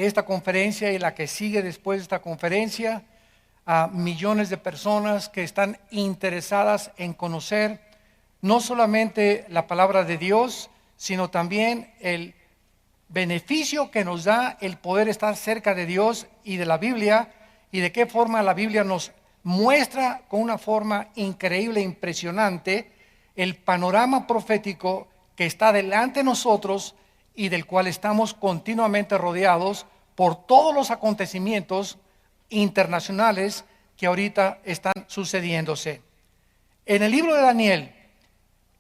esta conferencia y la que sigue después de esta conferencia a millones de personas que están interesadas en conocer no solamente la palabra de Dios, sino también el beneficio que nos da el poder estar cerca de Dios y de la Biblia, y de qué forma la Biblia nos muestra con una forma increíble, impresionante, el panorama profético que está delante de nosotros y del cual estamos continuamente rodeados por todos los acontecimientos internacionales que ahorita están sucediéndose. En el libro de Daniel,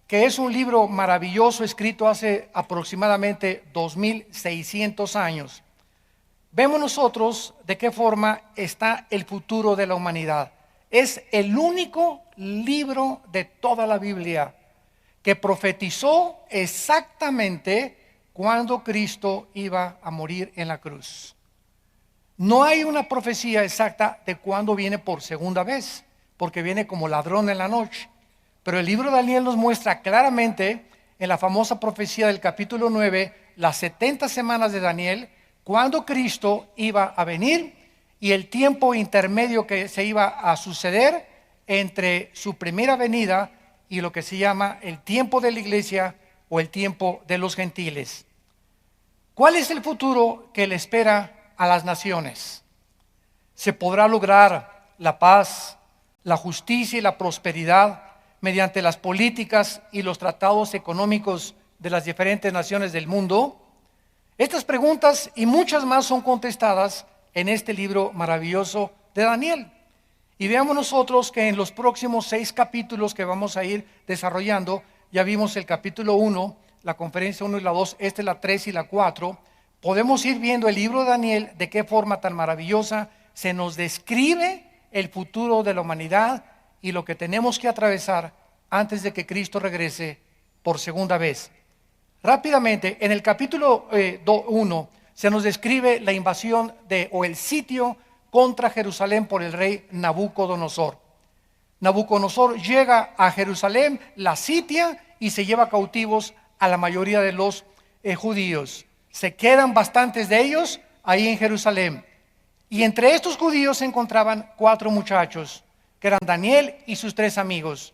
que es un libro maravilloso escrito hace aproximadamente 2600 años, vemos nosotros de qué forma está el futuro de la humanidad. Es el único libro de toda la Biblia que profetizó exactamente cuando Cristo iba a morir en la cruz. No hay una profecía exacta de cuándo viene por segunda vez, porque viene como ladrón en la noche. Pero el libro de Daniel nos muestra claramente en la famosa profecía del capítulo 9, las 70 semanas de Daniel, cuando Cristo iba a venir y el tiempo intermedio que se iba a suceder entre su primera venida y lo que se llama el tiempo de la iglesia o el tiempo de los gentiles. ¿Cuál es el futuro que le espera a las naciones? ¿Se podrá lograr la paz, la justicia y la prosperidad mediante las políticas y los tratados económicos de las diferentes naciones del mundo? Estas preguntas y muchas más son contestadas en este libro maravilloso de Daniel. Y veamos nosotros que en los próximos 6 capítulos que vamos a ir desarrollando, ya vimos el capítulo 1, la conferencia 1 y la 2, la 3 y la 4, podemos ir viendo el libro de Daniel de qué forma tan maravillosa se nos describe el futuro de la humanidad y lo que tenemos que atravesar antes de que Cristo regrese por segunda vez. Rápidamente, en el capítulo 1 se nos describe la invasión o el sitio contra Jerusalén por el rey Nabucodonosor. Nabucodonosor llega a Jerusalén, la sitia y se lleva cautivos a la mayoría de los judíos. Se quedan bastantes de ellos ahí en Jerusalén. Y entre estos judíos se encontraban 4 muchachos, que eran Daniel y sus 3 amigos.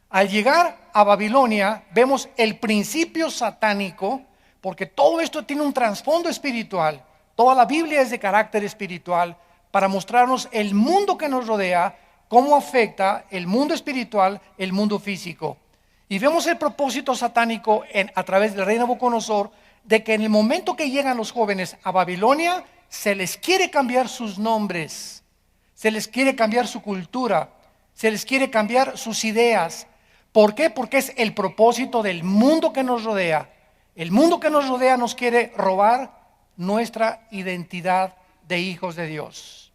Al llegar a Babilonia, vemos el principio satánico, porque todo esto tiene un trasfondo espiritual. Toda la Biblia es de carácter espiritual, para mostrarnos el mundo que nos rodea, cómo afecta el mundo espiritual, el mundo físico. Y vemos el propósito satánico a través del rey Nabucodonosor, de que en el momento que llegan los jóvenes a Babilonia, se les quiere cambiar sus nombres, se les quiere cambiar su cultura, se les quiere cambiar sus ideas. ¿Por qué? Porque es el propósito del mundo que nos rodea. El mundo que nos rodea nos quiere robar nuestra identidad de hijos de Dios.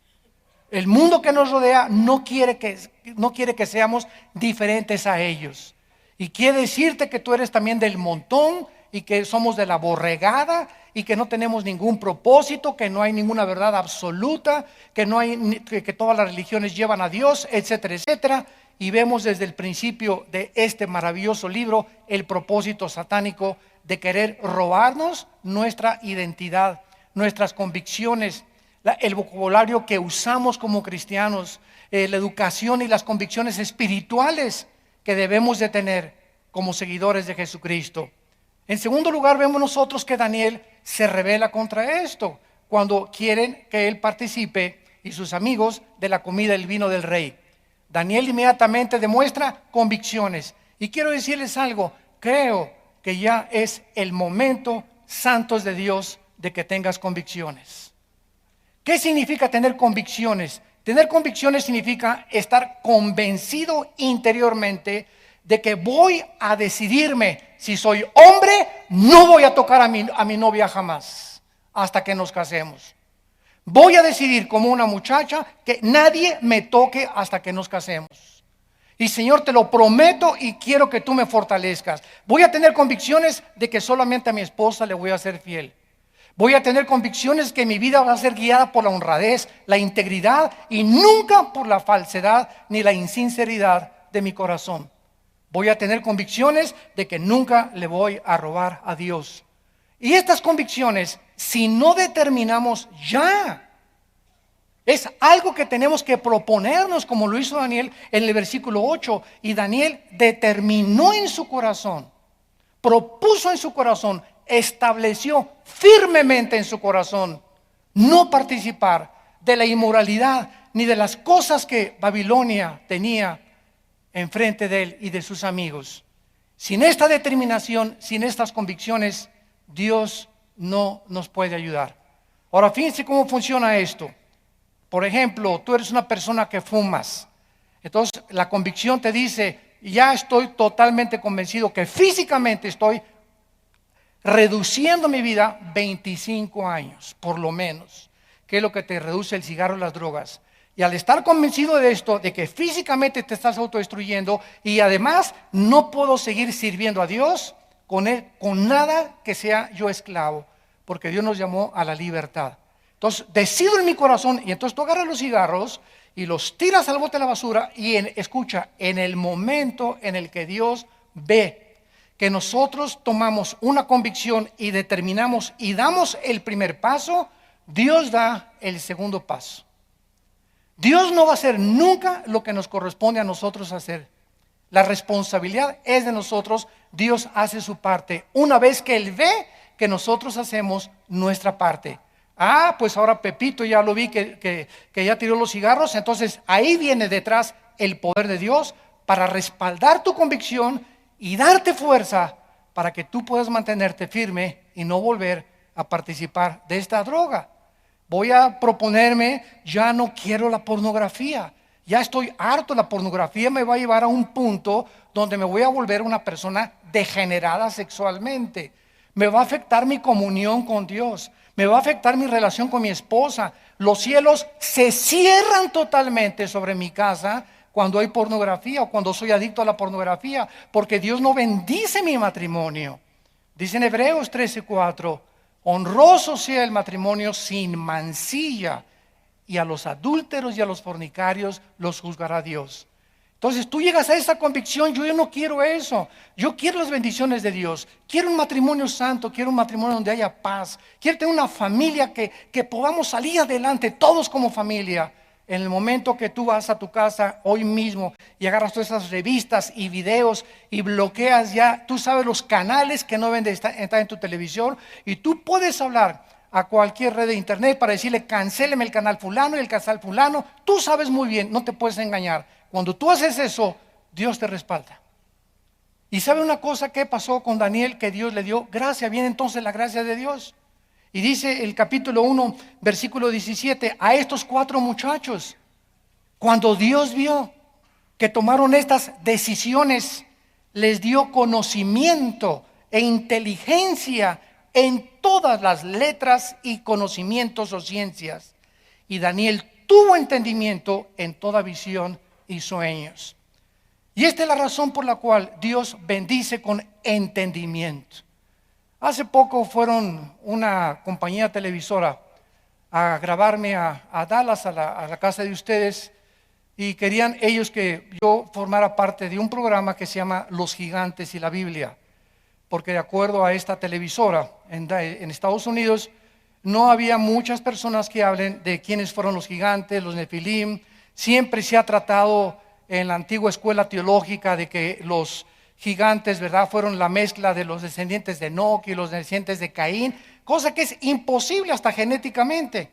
El mundo que nos rodea no quiere que seamos diferentes a ellos. Y quiere decirte que tú eres también del montón y que somos de la borregada y que no tenemos ningún propósito, que no hay ninguna verdad absoluta, que todas las religiones llevan a Dios, etcétera, etcétera. Y vemos desde el principio de este maravilloso libro el propósito satánico de querer robarnos nuestra identidad, nuestras convicciones, el vocabulario que usamos como cristianos, la educación y las convicciones espirituales que debemos de tener como seguidores de Jesucristo. En segundo lugar, vemos nosotros que Daniel se rebela contra esto cuando quieren que él participe y sus amigos de la comida y el vino del rey. Daniel inmediatamente demuestra convicciones. Y quiero decirles algo, creo que ya es el momento, santos de Dios, de que tengas convicciones. ¿Qué significa tener convicciones? Tener convicciones significa estar convencido interiormente de que voy a decidirme. Si soy hombre, no voy a tocar a mi novia jamás, hasta que nos casemos. Voy a decidir como una muchacha que nadie me toque hasta que nos casemos. Y Señor, te lo prometo y quiero que tú me fortalezcas. Voy a tener convicciones de que solamente a mi esposa le voy a ser fiel. Voy a tener convicciones que mi vida va a ser guiada por la honradez, la integridad y nunca por la falsedad ni la insinceridad de mi corazón. Voy a tener convicciones de que nunca le voy a robar a Dios. Y estas convicciones si no determinamos ya. Es algo que tenemos que proponernos, como lo hizo Daniel en el versículo 8. Y Daniel determinó en su corazón, propuso en su corazón, estableció firmemente en su corazón no participar de la inmoralidad ni de las cosas que Babilonia tenía enfrente de él y de sus amigos. Sin esta determinación, sin estas convicciones, Dios no nos puede ayudar. Ahora, fíjense cómo funciona esto. Por ejemplo, tú eres una persona que fumas. Entonces, la convicción te dice, ya estoy totalmente convencido que físicamente estoy reduciendo mi vida 25 años, por lo menos, que es lo que te reduce el cigarro y las drogas. Y al estar convencido de esto, de que físicamente te estás autodestruyendo y además no puedo seguir sirviendo a Dios con nada que sea yo esclavo, porque Dios nos llamó a la libertad. Entonces decido en mi corazón, y entonces tú agarras los cigarros y los tiras al bote de la basura y escucha, en el momento en el que Dios ve que nosotros tomamos una convicción y determinamos y damos el primer paso, Dios da el segundo paso. Dios no va a hacer nunca lo que nos corresponde a nosotros hacer. La responsabilidad es de nosotros. Dios hace su parte una vez que Él ve que nosotros hacemos nuestra parte. Ah, pues ahora Pepito ya lo vi que ya tiró los cigarros. Entonces ahí viene detrás el poder de Dios para respaldar tu convicción y darte fuerza para que tú puedas mantenerte firme y no volver a participar de esta droga. Voy a proponerme, ya no quiero la pornografía. Ya estoy harto, la pornografía me va a llevar a un punto donde me voy a volver una persona degenerada sexualmente. Me va a afectar mi comunión con Dios. Me va a afectar mi relación con mi esposa. Los cielos se cierran totalmente sobre mi casa cuando hay pornografía o cuando soy adicto a la pornografía, porque Dios no bendice mi matrimonio. Dice en Hebreos 13:4, honroso sea el matrimonio sin mancilla, y a los adúlteros y a los fornicarios los juzgará Dios. Entonces tú llegas a esa convicción, yo no quiero eso, yo quiero las bendiciones de Dios, quiero un matrimonio santo, quiero un matrimonio donde haya paz, quiero tener una familia que podamos salir adelante todos como familia. En el momento que tú vas a tu casa hoy mismo y agarras todas esas revistas y videos y bloqueas ya, tú sabes los canales que no deben de entrar en tu televisión, y tú puedes hablar a cualquier red de internet para decirle cancéleme el canal fulano y el canal fulano. Tú sabes muy bien, no te puedes engañar. Cuando tú haces eso, Dios te respalda. Y ¿sabe una cosa que pasó con Daniel? Que Dios le dio gracia. Viene entonces la gracia de Dios. Y dice el capítulo 1, versículo 17, a estos 4 muchachos, cuando Dios vio que tomaron estas decisiones, les dio conocimiento e inteligencia en todas las letras y conocimientos o ciencias. Y Daniel tuvo entendimiento en toda visión y sueños. Y esta es la razón por la cual Dios bendice con entendimiento. Hace poco fueron una compañía televisora a grabarme a Dallas, a la casa de ustedes, y querían ellos que yo formara parte de un programa que se llama Los Gigantes y la Biblia, porque de acuerdo a esta televisora en Estados Unidos no había muchas personas que hablen de quiénes fueron los gigantes, los Nefilim. Siempre se ha tratado en la antigua escuela teológica de que los gigantes, ¿verdad?, fueron la mezcla de los descendientes de Enoc y los descendientes de Caín, cosa que es imposible hasta genéticamente.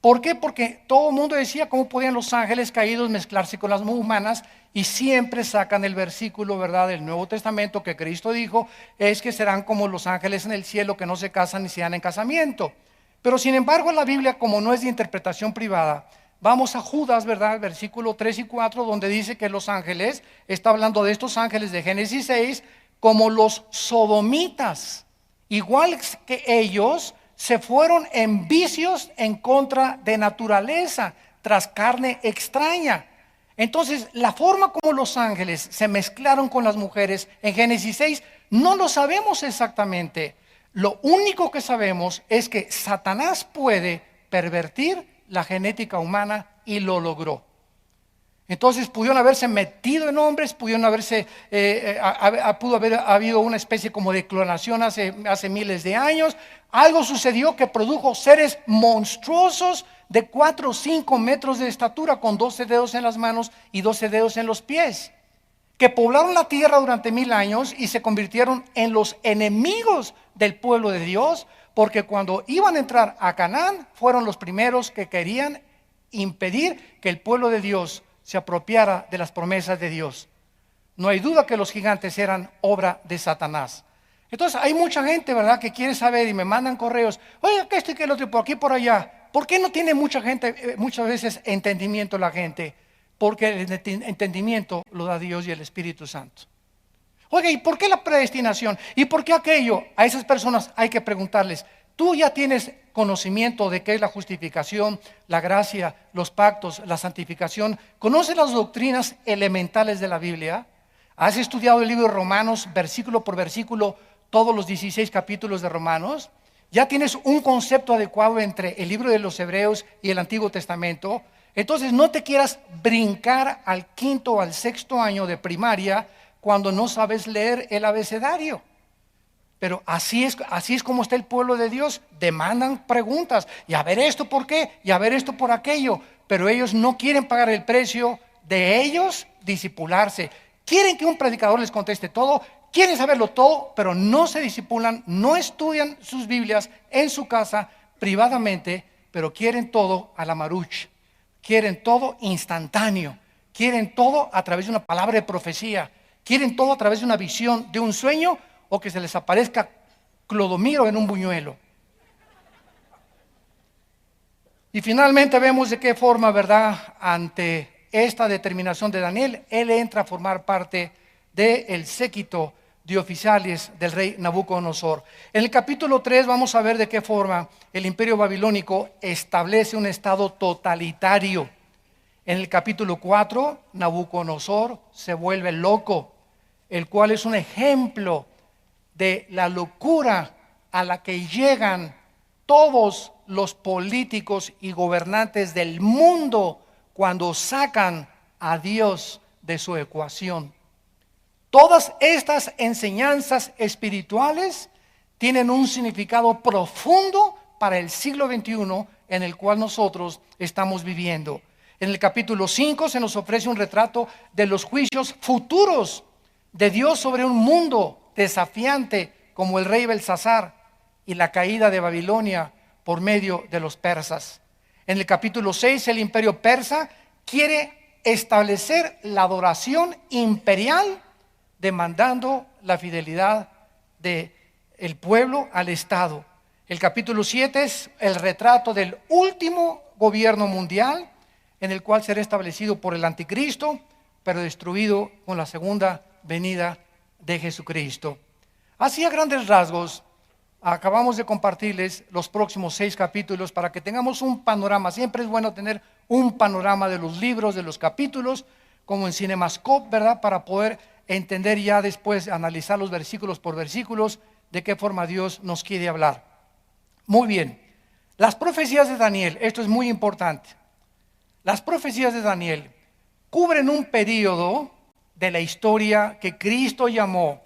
¿Por qué? Porque todo el mundo decía cómo podían los ángeles caídos mezclarse con las humanas, y siempre sacan el versículo, ¿verdad?, del Nuevo Testamento que Cristo dijo, es que serán como los ángeles en el cielo que no se casan ni se dan en casamiento. Pero sin embargo la Biblia, como no es de interpretación privada, vamos a Judas, ¿verdad?, versículo 3 y 4, donde dice que los ángeles, está hablando de estos ángeles de Génesis 6, como los sodomitas, igual que ellos, se fueron en vicios en contra de naturaleza, tras carne extraña. Entonces, la forma como los ángeles se mezclaron con las mujeres en Génesis 6, no lo sabemos exactamente. Lo único que sabemos es que Satanás puede pervertir la genética humana y lo logró. Entonces pudieron haberse metido en hombres, pudieron haberse, pudo haber habido una especie como de clonación hace miles de años. Algo sucedió que produjo seres monstruosos de 4 o 5 metros de estatura, con 12 dedos en las manos y 12 dedos en los pies, que poblaron la tierra durante 1000 años y se convirtieron en los enemigos del pueblo de Dios, porque cuando iban a entrar a Canaán, fueron los primeros que querían impedir que el pueblo de Dios se apropiara de las promesas de Dios. No hay duda que los gigantes eran obra de Satanás. Entonces hay mucha gente, ¿verdad?, que quiere saber y me mandan correos. Oye, que esto y que el otro, por aquí y por allá. ¿Por qué no tiene mucha gente, muchas veces, entendimiento la gente? Porque el entendimiento lo da Dios y el Espíritu Santo. Oye, ¿y por qué la predestinación? ¿Y por qué aquello? A esas personas hay que preguntarles. ¿Tú ya tienes conocimiento de qué es la justificación, la gracia, los pactos, la santificación? ¿Conoces las doctrinas elementales de la Biblia? ¿Has estudiado el libro de Romanos, versículo por versículo, todos los 16 capítulos de Romanos? ¿Ya tienes un concepto adecuado entre el libro de los Hebreos y el Antiguo Testamento? Entonces no te quieras brincar al 5º o al 6º año de primaria cuando no sabes leer el abecedario. Pero así es como está el pueblo de Dios. Demandan preguntas. Y a ver esto por qué, y a ver esto por aquello. Pero ellos no quieren pagar el precio de ellos discipularse. Quieren que un predicador les conteste todo. Quieren saberlo todo, pero no se discipulan, no estudian sus Biblias en su casa privadamente, pero quieren todo a la maruch. Quieren todo instantáneo. Quieren todo a través de una palabra de profecía. Quieren todo a través de una visión, de un sueño, o que se les aparezca Clodomiro en un buñuelo. Y finalmente vemos de qué forma, ¿verdad?, ante esta determinación de Daniel, él entra a formar parte del séquito de oficiales del rey Nabucodonosor. En el capítulo 3 vamos a ver de qué forma el imperio babilónico establece un estado totalitario. En el capítulo 4, Nabucodonosor se vuelve loco, el cual es un ejemplo de la locura a la que llegan todos los políticos y gobernantes del mundo cuando sacan a Dios de su ecuación. Todas estas enseñanzas espirituales tienen un significado profundo para el siglo XXI en el cual nosotros estamos viviendo. En el capítulo 5 se nos ofrece un retrato de los juicios futuros de Dios sobre un mundo desafiante como el rey Belsasar y la caída de Babilonia por medio de los persas. En el capítulo 6 el imperio persa quiere establecer la adoración imperial, demandando la fidelidad del pueblo al Estado. El capítulo 7 es el retrato del último gobierno mundial, en el cual será establecido por el anticristo, pero destruido con la segunda venida de Jesucristo. Así, a grandes rasgos, acabamos de compartirles los próximos 6 capítulos para que tengamos un panorama. Siempre es bueno tener un panorama de los libros, de los capítulos, como en Cinemascope, ¿verdad?, para poder entender ya después, analizar los versículos por versículos, de qué forma Dios nos quiere hablar. Muy bien, las profecías de Daniel, esto es muy importante. Las profecías de Daniel cubren un periodo de la historia que Cristo llamó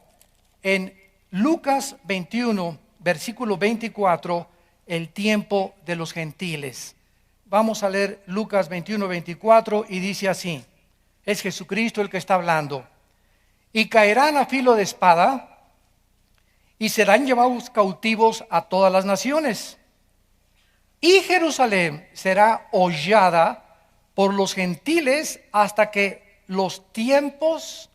en Lucas 21, versículo 24, el tiempo de los gentiles. Vamos a leer Lucas 21, 24 y dice así, es Jesucristo el que está hablando. Y caerán a filo de espada y serán llevados cautivos a todas las naciones. Y Jerusalén será hollada por los gentiles hasta que los tiempos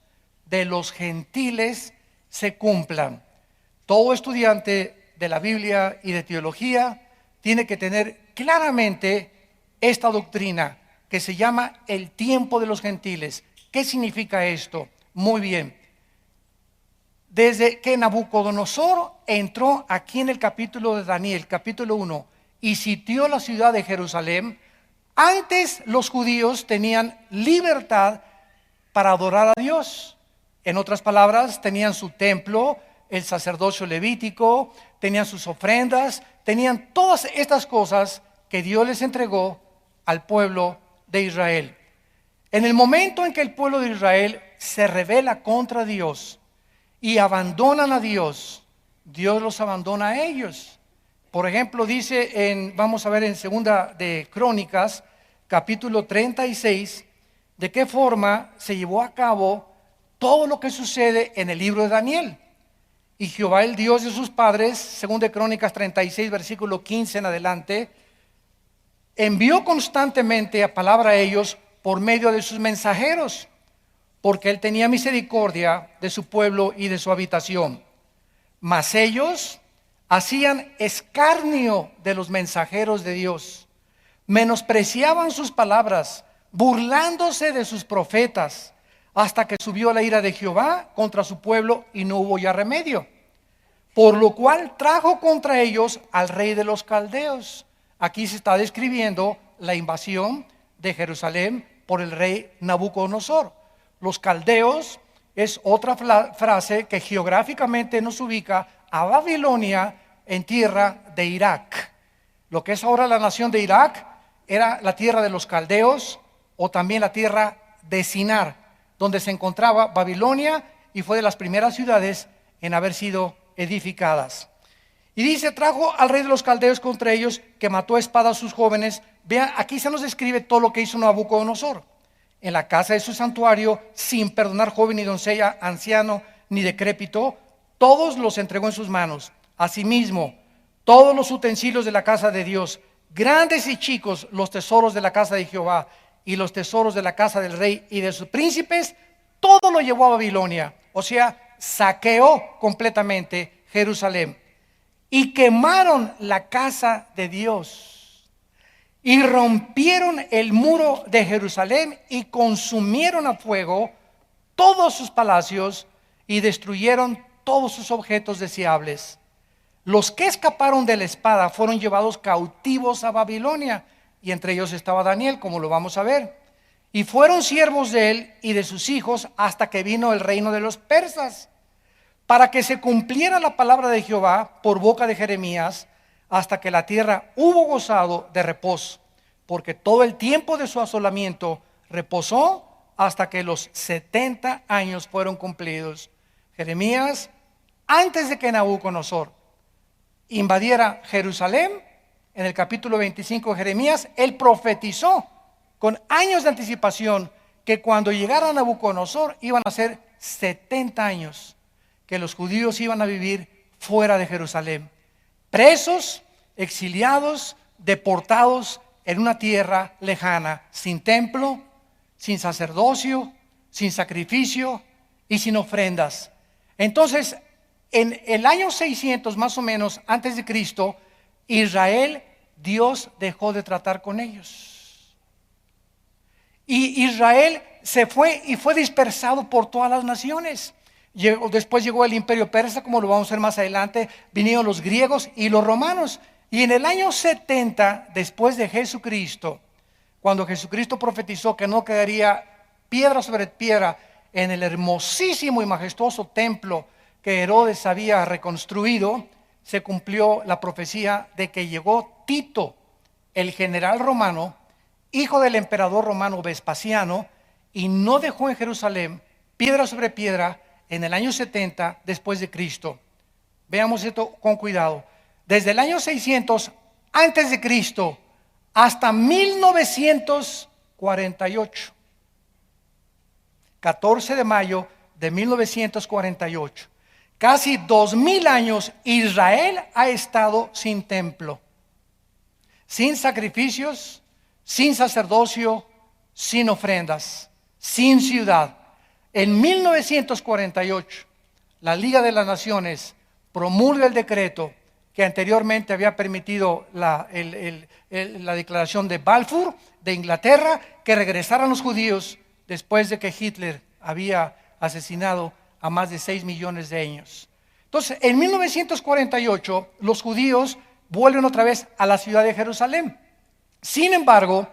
de los gentiles se cumplan. Todo estudiante de la Biblia y de teología tiene que tener claramente esta doctrina que se llama el tiempo de los gentiles. ¿Qué significa esto? Muy bien. Desde que Nabucodonosor entró aquí en el capítulo de Daniel, capítulo 1, y sitió la ciudad de Jerusalén, antes los judíos tenían libertad para adorar a Dios. En otras palabras, tenían su templo, el sacerdocio levítico, tenían sus ofrendas, tenían todas estas cosas que Dios les entregó al pueblo de Israel. En el momento en que el pueblo de Israel se rebela contra Dios y abandonan a Dios, Dios los abandona a ellos. Por ejemplo, dice vamos a ver en Segunda de Crónicas, capítulo 36, de qué forma se llevó a cabo todo lo que sucede en el libro de Daniel. Y Jehová, el Dios de sus padres, Segunda de Crónicas 36, versículo 15 en adelante, envió constantemente a palabra a ellos por medio de sus mensajeros, porque él tenía misericordia de su pueblo y de su habitación. Mas ellos hacían escarnio de los mensajeros de Dios, menospreciaban sus palabras, burlándose de sus profetas, hasta que subió la ira de Jehová contra su pueblo y no hubo ya remedio. Por lo cual trajo contra ellos al rey de los caldeos. Aquí se está describiendo la invasión de Jerusalén por el rey Nabucodonosor. Los caldeos es otra frase que geográficamente nos ubica a Babilonia en tierra de Irak. Lo que es ahora la nación de Irak era la tierra de los caldeos o también la tierra de Sinar, donde se encontraba Babilonia y fue de las primeras ciudades en haber sido edificadas. Y dice, trajo al rey de los caldeos contra ellos, que mató a espada a sus jóvenes. Vean, aquí se nos describe todo lo que hizo Nabucodonosor. En la casa de su santuario, sin perdonar joven ni doncella, anciano ni decrépito, todos los entregó en sus manos. Asimismo, todos los utensilios de la casa de Dios, grandes y chicos, los tesoros de la casa de Jehová y los tesoros de la casa del rey y de sus príncipes, todo lo llevó a Babilonia. O sea, saqueó completamente Jerusalén. Y quemaron la casa de Dios. Y rompieron el muro de Jerusalén y consumieron a fuego todos sus palacios y destruyeron todos sus objetos deseables. Los que escaparon de la espada fueron llevados cautivos a Babilonia, y entre ellos estaba Daniel, como lo vamos a ver. Y fueron siervos de él y de sus hijos hasta que vino el reino de los persas, para que se cumpliera la palabra de Jehová por boca de Jeremías, hasta que la tierra hubo gozado de reposo, porque todo el tiempo de su asolamiento reposó hasta que los 70 años fueron cumplidos. Jeremías, antes de que Nabucodonosor invadiera Jerusalén, en el capítulo 25 de Jeremías, él profetizó con años de anticipación que cuando llegara Nabucodonosor iban a ser 70 años que los judíos iban a vivir fuera de Jerusalén, presos, exiliados, deportados en una tierra lejana, sin templo, sin sacerdocio, sin sacrificio y sin ofrendas. Entonces, en el año 600 más o menos antes de Cristo, Israel, Dios dejó de tratar con ellos. Y Israel se fue y fue dispersado por todas las naciones. Después llegó el imperio persa, como lo vamos a ver más adelante, vinieron los griegos y los romanos. Y en el año 70 después de Jesucristo, cuando Jesucristo profetizó que no quedaría piedra sobre piedra en el hermosísimo y majestuoso templo que Herodes había reconstruido, se cumplió la profecía de que llegó Tito, el general romano, hijo del emperador romano Vespasiano, y no dejó en Jerusalén piedra sobre piedra en el año 70 después de Cristo. Veamos esto con cuidado. Desde el año 600 antes de Cristo hasta 1948, 14 de mayo de 1948, casi 2000 años, Israel ha estado sin templo, sin sacrificios, sin sacerdocio, sin ofrendas, sin ciudad. En 1948, la Liga de las Naciones promulga el decreto que anteriormente había permitido la declaración de Balfour de Inglaterra, que regresaran los judíos después de que Hitler había asesinado a más de 6 millones de ellos. Entonces, en 1948, los judíos vuelven otra vez a la ciudad de Jerusalén. Sin embargo,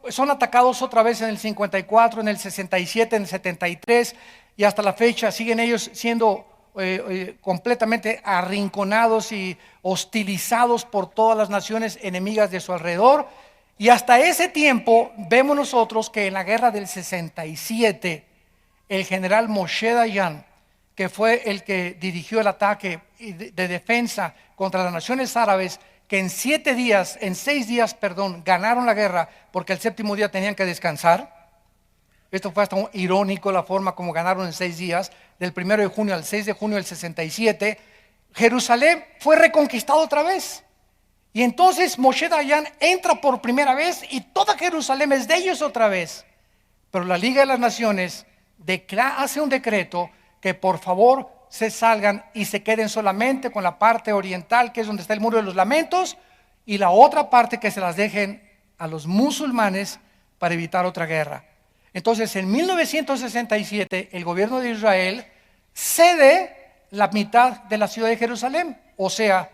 son atacados otra vez en el 54, en el 67, en el 73, y hasta la fecha siguen ellos siendo completamente arrinconados y hostilizados por todas las naciones enemigas de su alrededor. Y hasta ese tiempo vemos nosotros que en la guerra del 67, el general Moshe Dayan, que fue el que dirigió el ataque de defensa contra las naciones árabes, que en 6 días, ganaron la guerra, porque el séptimo día tenían que descansar. Esto fue hasta irónico la forma como ganaron en 6 días, del 1 de junio al 6 de junio del 67. Jerusalén fue reconquistado otra vez. Y entonces Moshe Dayan entra por primera vez y toda Jerusalén es de ellos otra vez. Pero la Liga de las Naciones hace un decreto que por favor se salgan y se queden solamente con la parte oriental, que es donde está el Muro de los Lamentos, y la otra parte que se las dejen a los musulmanes para evitar otra guerra. Entonces en 1967 el gobierno de Israel cede la mitad de la ciudad de Jerusalén. O sea,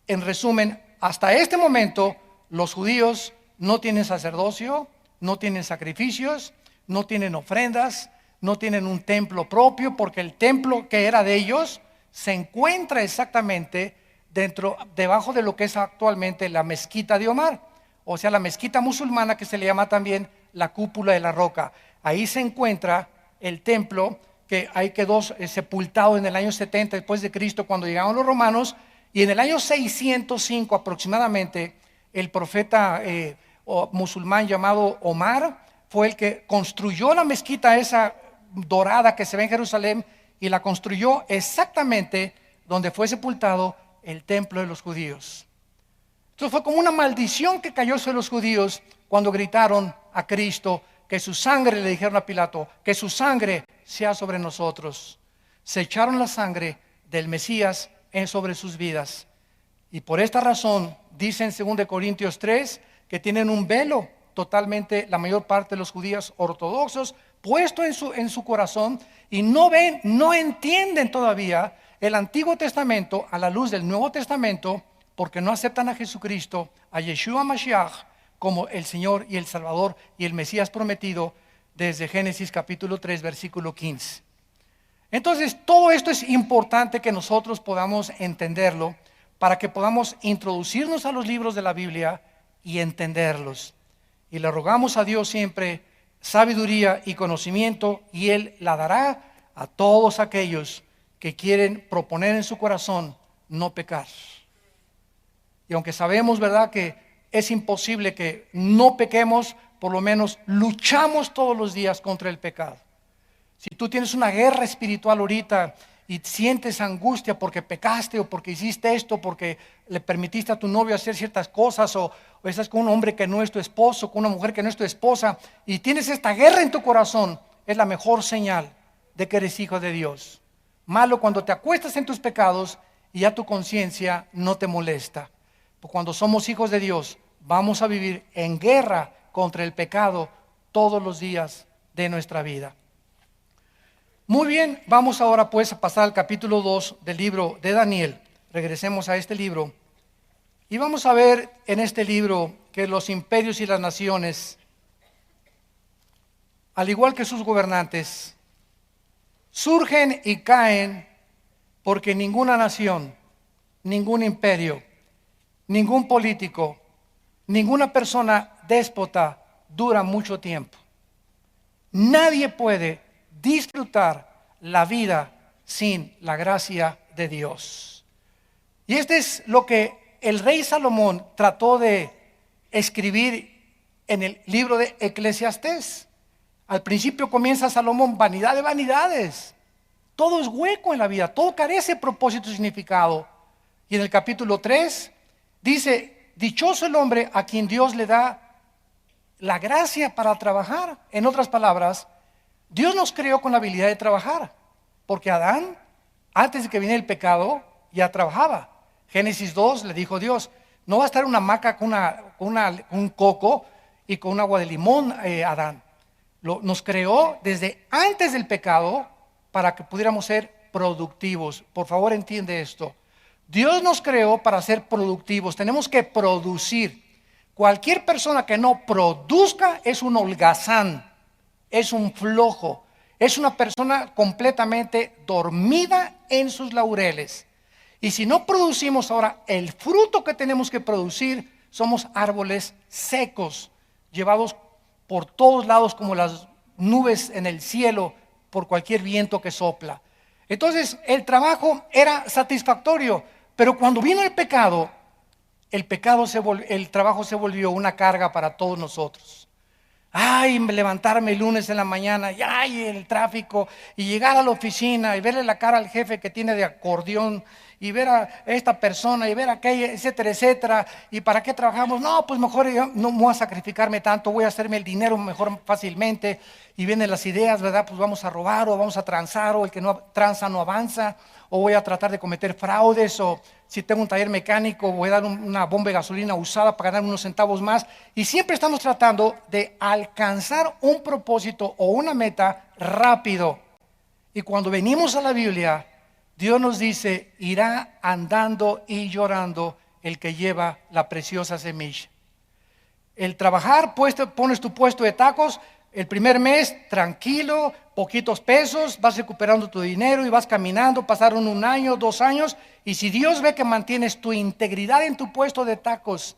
en resumen, hasta este momento los judíos no tienen sacerdocio, no tienen sacrificios, no tienen ofrendas, no tienen un templo propio, porque el templo que era de ellos se encuentra exactamente debajo de lo que es actualmente la mezquita de Omar, o sea, la mezquita musulmana, que se le llama también la cúpula de la roca. Ahí se encuentra el templo que ahí quedó sepultado en el año 70 después de Cristo, cuando llegaron los romanos. Y en el año 605 aproximadamente, el profeta musulmán llamado Omar fue el que construyó la mezquita esa dorada que se ve en Jerusalén, y la construyó exactamente donde fue sepultado el templo de los judíos. Entonces fue como una maldición que cayó sobre los judíos cuando gritaron a Cristo que su sangre, le dijeron a Pilato, que su sangre sea sobre nosotros. Se echaron la sangre del Mesías sobre sus vidas. Y por esta razón, dice en 2 Corintios 3, que tienen un velo totalmente, la mayor parte de los judíos ortodoxos, puesto en su corazón, y no entienden todavía el Antiguo Testamento a la luz del Nuevo Testamento, porque no aceptan a Jesucristo, a Yeshua Mashiach, como el Señor y el Salvador y el Mesías prometido, desde Génesis capítulo 3, versículo 15. Entonces, todo esto es importante que nosotros podamos entenderlo, para que podamos introducirnos a los libros de la Biblia y entenderlos. Y le rogamos a Dios siempre sabiduría y conocimiento, y Él la dará a todos aquellos que quieren proponer en su corazón no pecar. Y aunque sabemos, ¿verdad?, que es imposible que no pequemos, por lo menos luchamos todos los días contra el pecado. Si tú tienes una guerra espiritual ahorita y sientes angustia porque pecaste, o porque hiciste esto, porque le permitiste a tu novio hacer ciertas cosas, o estás con un hombre que no es tu esposo, con una mujer que no es tu esposa, y tienes esta guerra en tu corazón, es la mejor señal de que eres hijo de Dios. Malo cuando te acuestas en tus pecados y ya tu conciencia no te molesta. Porque cuando somos hijos de Dios, vamos a vivir en guerra contra el pecado todos los días de nuestra vida. Muy bien, vamos ahora pues a pasar al capítulo 2 del libro de Daniel. Regresemos a este libro y vamos a ver en este libro que los imperios y las naciones, al igual que sus gobernantes, surgen y caen porque ninguna nación, ningún imperio, ningún político, ninguna persona déspota dura mucho tiempo. Nadie puede disfrutar la vida sin la gracia de Dios. Y este es lo que el rey Salomón trató de escribir en el libro de Eclesiastés. Al principio comienza Salomón: vanidad de vanidades. Todo es hueco en la vida, todo carece de propósito y significado. Y en el capítulo 3 dice: dichoso el hombre a quien Dios le da la gracia para trabajar. En otras palabras, Dios nos creó con la habilidad de trabajar, porque Adán, antes de que viniera el pecado, ya trabajaba. Génesis 2 le dijo Dios: no va a estar una hamaca con un coco y con un agua de limón, Adán. Nos creó desde antes del pecado para que pudiéramos ser productivos. Por favor, entiende esto. Dios nos creó para ser productivos. Tenemos que producir. Cualquier persona que no produzca es un holgazán, es un flojo, es una persona completamente dormida en sus laureles. Y si no producimos ahora el fruto que tenemos que producir, somos árboles secos, llevados por todos lados como las nubes en el cielo por cualquier viento que sopla. Entonces el trabajo era satisfactorio, pero cuando vino el pecado, el trabajo se volvió una carga para todos nosotros. Ay, levantarme el lunes en la mañana, y ay, el tráfico, y llegar a la oficina y verle la cara al jefe que tiene de acordeón, y ver a esta persona, y ver a aquella, etcétera, etcétera. ¿Y para qué trabajamos? No, pues mejor yo no voy a sacrificarme tanto, voy a hacerme el dinero mejor fácilmente. Y vienen las ideas, ¿verdad? Pues vamos a robar, o vamos a transar, o el que no tranza no avanza, o voy a tratar de cometer fraudes, o si tengo un taller mecánico voy a dar una bomba de gasolina usada para ganar unos centavos más. Y siempre estamos tratando de alcanzar un propósito o una meta rápido. Y cuando venimos a la Biblia, Dios nos dice: irá andando y llorando el que lleva la preciosa semilla. El trabajar, pones tu puesto de tacos, el primer mes tranquilo, poquitos pesos, vas recuperando tu dinero y vas caminando. Pasaron 1 año, 2 años, y si Dios ve que mantienes tu integridad en tu puesto de tacos,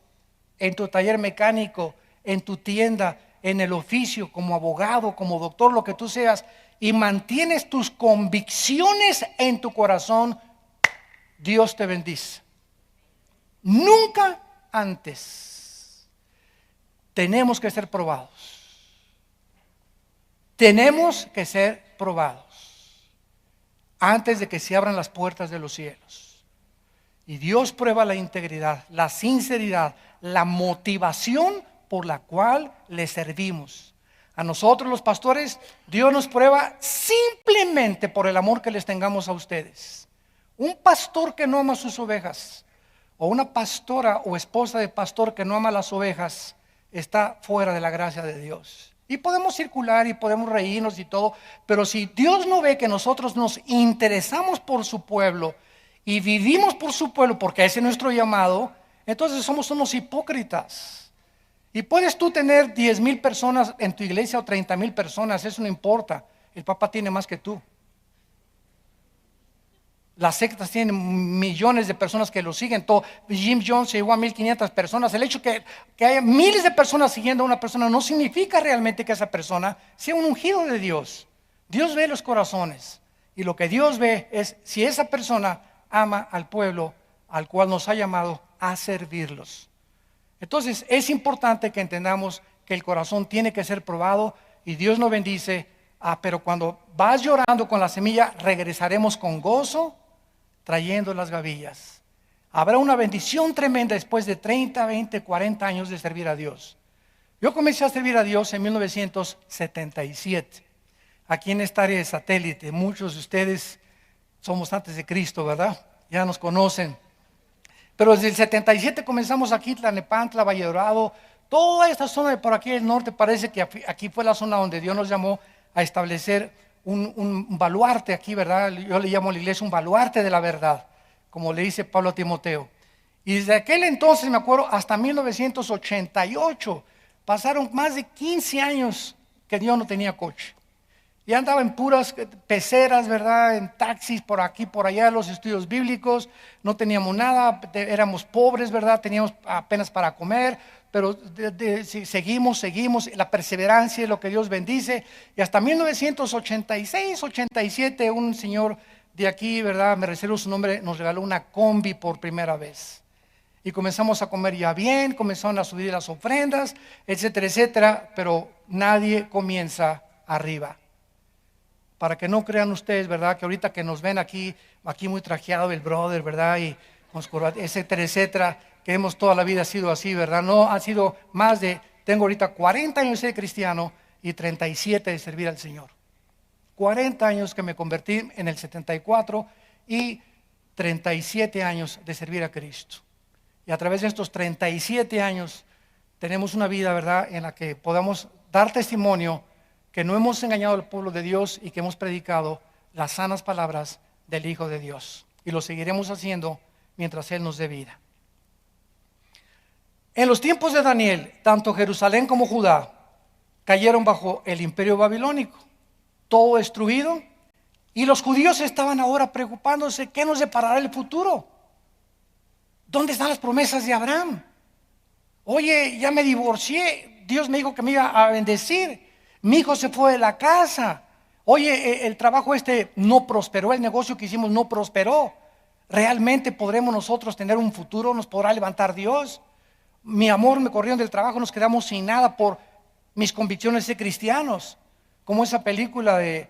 en tu taller mecánico, en tu tienda, en el oficio, como abogado, como doctor, lo que tú seas, y mantienes tus convicciones en tu corazón, Dios te bendice. Nunca antes. Tenemos que ser probados. Tenemos que ser probados antes de que se abran las puertas de los cielos. Y Dios prueba la integridad, la sinceridad, la motivación por la cual le servimos. A nosotros los pastores, Dios nos prueba simplemente por el amor que les tengamos a ustedes. Un pastor que no ama sus ovejas, o una pastora o esposa de pastor que no ama las ovejas, está fuera de la gracia de Dios. Y podemos circular y podemos reírnos y todo, pero si Dios no ve que nosotros nos interesamos por su pueblo y vivimos por su pueblo, porque ese es nuestro llamado, entonces somos unos hipócritas. Y puedes tú tener 10,000 personas en tu iglesia o 30,000 personas, eso no importa. El Papa tiene más que tú. Las sectas tienen millones de personas que lo siguen. Jim Jones llegó a 1,500 personas. El hecho que haya miles de personas siguiendo a una persona no significa realmente que esa persona sea un ungido de Dios. Dios ve los corazones, y lo que Dios ve es si esa persona ama al pueblo al cual nos ha llamado a servirlos. Entonces es importante que entendamos que el corazón tiene que ser probado, y Dios nos bendice. Pero cuando vas llorando con la semilla, regresaremos con gozo, trayendo las gavillas. Habrá una bendición tremenda después de 30, 20, 40 años de servir a Dios. Yo comencé a servir a Dios en 1977, aquí en esta área de Satélite. Muchos de ustedes somos antes de Cristo, ¿verdad? Ya nos conocen. Pero desde el 77 comenzamos aquí, Tlalnepantla, Valle Dorado, toda esta zona de por aquí del norte. Parece que aquí fue la zona donde Dios nos llamó a establecer un baluarte aquí, ¿verdad? Yo le llamo a la iglesia un baluarte de la verdad, como le dice Pablo a Timoteo. Y desde aquel entonces, me acuerdo, hasta 1988, pasaron más de 15 años que yo no tenía coche. Y andaba en puras peceras, ¿verdad? En taxis por aquí, por allá, los estudios bíblicos. No teníamos nada, éramos pobres, ¿verdad? Teníamos apenas para comer, pero seguimos. La perseverancia es lo que Dios bendice. Y hasta 1986, 87, un señor de aquí, ¿verdad? Me reservo su nombre, nos regaló una combi por primera vez. Y comenzamos a comer ya bien, comenzaron a subir las ofrendas, etcétera, etcétera. Pero nadie comienza arriba. Para que no crean ustedes, ¿verdad? Que ahorita que nos ven aquí muy trajeado el brother, ¿verdad? Y con corbata, etcétera, etcétera, que hemos toda la vida sido así, ¿verdad? No, ha sido tengo ahorita 40 años de ser cristiano y 37 de servir al Señor. 40 años que me convertí en el 74 y 37 años de servir a Cristo. Y a través de estos 37 años tenemos una vida, ¿verdad?, en la que podamos dar testimonio que no hemos engañado al pueblo de Dios y que hemos predicado las sanas palabras del Hijo de Dios. Y lo seguiremos haciendo mientras Él nos dé vida. En los tiempos de Daniel, tanto Jerusalén como Judá cayeron bajo el imperio babilónico, todo destruido, y los judíos estaban ahora preocupándose: ¿qué nos deparará el futuro? ¿Dónde están las promesas de Abraham? Oye, ya me divorcié, Dios me dijo que me iba a bendecir, mi hijo se fue de la casa. Oye, el trabajo no prosperó, el negocio que hicimos no prosperó. ¿Realmente podremos nosotros tener un futuro? ¿Nos podrá levantar Dios? Mi amor, me corrieron del trabajo, nos quedamos sin nada por mis convicciones de cristianos. Como esa película de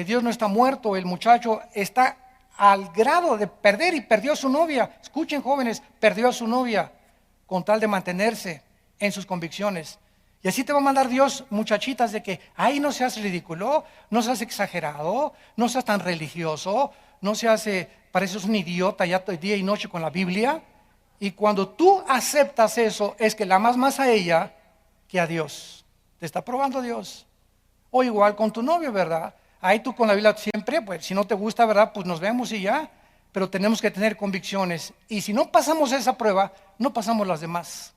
Dios no está muerto, el muchacho está al grado de perder y perdió a su novia. Escuchen, jóvenes, perdió a su novia con tal de mantenerse en sus convicciones. Y así te va a mandar Dios, muchachitas, de que, ay, no seas ridículo, no seas exagerado, no seas tan religioso, no seas, pareces un idiota ya día y noche con la Biblia. Y cuando tú aceptas eso, es que la amas más a ella que a Dios. Te está probando Dios. O igual con tu novio, ¿verdad? Ahí tú con la Biblia siempre, pues si no te gusta, ¿verdad? Pues nos vemos y ya. Pero tenemos que tener convicciones. Y si no pasamos esa prueba, no pasamos las demás.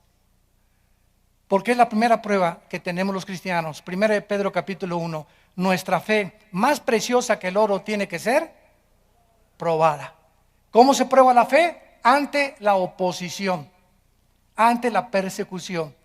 Porque es la primera prueba que tenemos los cristianos. Primera de Pedro capítulo 1. Nuestra fe, más preciosa que el oro, tiene que ser probada. ¿Cómo se prueba la fe? Ante la oposición, ante la persecución.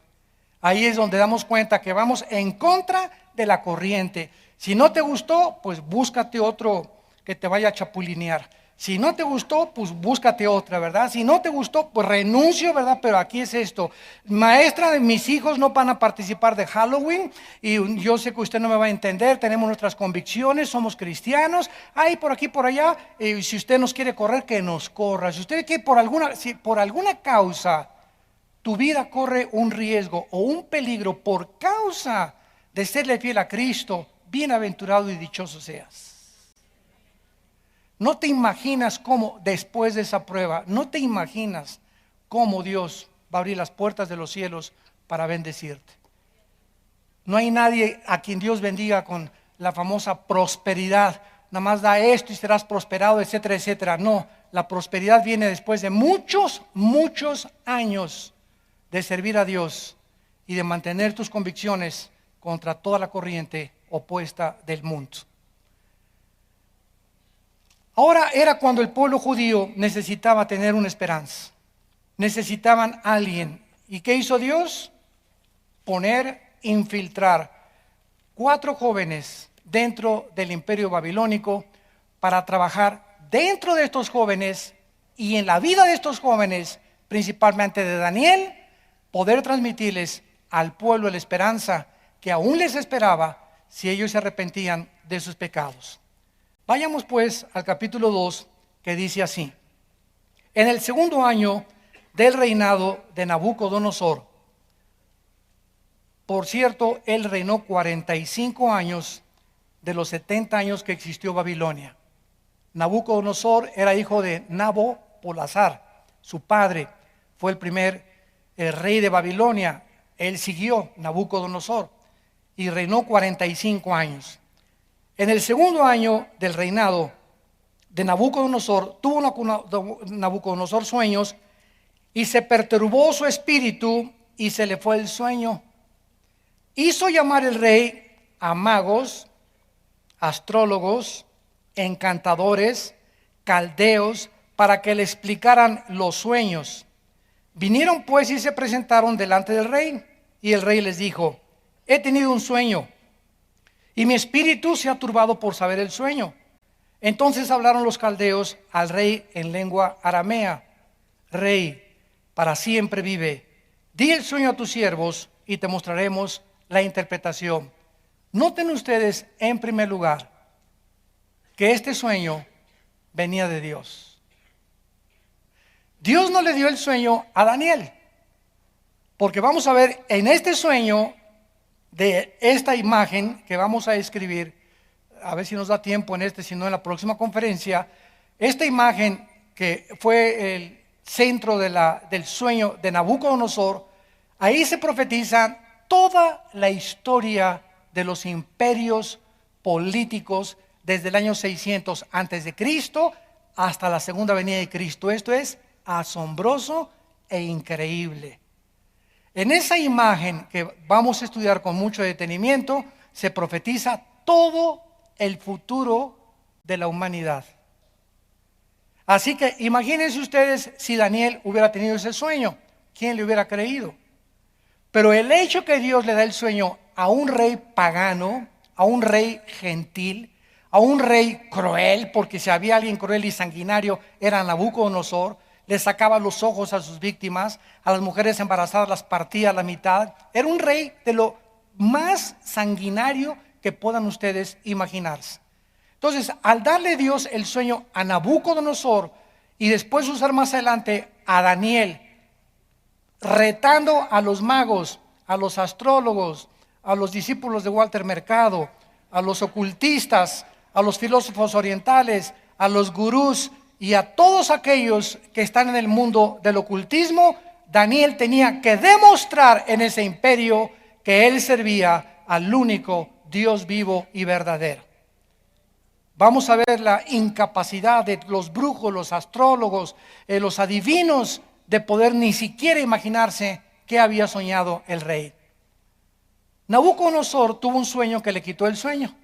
Ahí es donde damos cuenta que vamos en contra de la corriente. Si no te gustó, pues búscate otro que te vaya a chapulinear. Si no te gustó, pues búscate otra, ¿verdad? Si no te gustó, pues renuncio, ¿verdad? Pero aquí es esto. Maestra, mis hijos no van a participar de Halloween y yo sé que usted no me va a entender, tenemos nuestras convicciones, somos cristianos, ahí por aquí, por allá, si usted nos quiere correr, que nos corra. Si usted quiere si por alguna causa tu vida corre un riesgo o un peligro por causa de serle fiel a Cristo, bienaventurado y dichoso seas. No te imaginas cómo después de esa prueba, no te imaginas cómo Dios va a abrir las puertas de los cielos para bendecirte. No hay nadie a quien Dios bendiga con la famosa prosperidad. Nada más da esto y serás prosperado, etcétera, etcétera. No, la prosperidad viene después de muchos, muchos años de servir a Dios y de mantener tus convicciones contra toda la corriente opuesta del mundo. Ahora era cuando el pueblo judío necesitaba tener una esperanza. Necesitaban a alguien. ¿Y qué hizo Dios? Infiltrar 4 jóvenes dentro del imperio babilónico para trabajar dentro de estos jóvenes y en la vida de estos jóvenes, principalmente de Daniel, poder transmitirles al pueblo la esperanza que aún les esperaba si ellos se arrepentían de sus pecados. Vayamos pues al capítulo 2, que dice así: en el segundo año del reinado de Nabucodonosor, por cierto, él reinó 45 años de los 70 años que existió Babilonia. Nabucodonosor era hijo de Nabopolassar, su padre fue el primer rey de Babilonia. Él siguió Nabucodonosor y reinó 45 años. En el segundo año del reinado de Nabucodonosor, tuvo Nabucodonosor sueños y se perturbó su espíritu y se le fue el sueño. Hizo llamar el rey a magos, astrólogos, encantadores, caldeos, para que le explicaran los sueños. Vinieron pues y se presentaron delante del rey, y el rey les dijo: he tenido un sueño, y mi espíritu se ha turbado por saber el sueño. Entonces hablaron los caldeos al rey en lengua aramea: Rey, para siempre vive. Di el sueño a tus siervos y te mostraremos la interpretación. Noten ustedes en primer lugar que este sueño venía de Dios. Dios no le dio el sueño a Daniel, porque vamos a ver en este sueño de esta imagen que vamos a escribir, a ver si nos da tiempo si no en la próxima conferencia, esta imagen que fue el centro del sueño de Nabucodonosor, ahí se profetiza toda la historia de los imperios políticos desde el año 600 antes de Cristo hasta la segunda venida de Cristo. Esto es asombroso e increíble. En esa imagen que vamos a estudiar con mucho detenimiento, se profetiza todo el futuro de la humanidad. Así que imagínense ustedes si Daniel hubiera tenido ese sueño, ¿quién le hubiera creído? Pero el hecho que Dios le da el sueño a un rey pagano, a un rey gentil, a un rey cruel, porque si había alguien cruel y sanguinario era Nabucodonosor, le sacaba los ojos a sus víctimas, a las mujeres embarazadas las partía a la mitad. Era un rey de lo más sanguinario que puedan ustedes imaginarse. Entonces, al darle Dios el sueño a Nabucodonosor y después usar más adelante a Daniel, retando a los magos, a los astrólogos, a los discípulos de Walter Mercado, a los ocultistas, a los filósofos orientales, a los gurús y a todos aquellos que están en el mundo del ocultismo, Daniel tenía que demostrar en ese imperio que él servía al único Dios vivo y verdadero. Vamos a ver la incapacidad de los brujos, los astrólogos, los adivinos, de poder ni siquiera imaginarse qué había soñado el rey. Nabucodonosor tuvo un sueño que le quitó el sueño.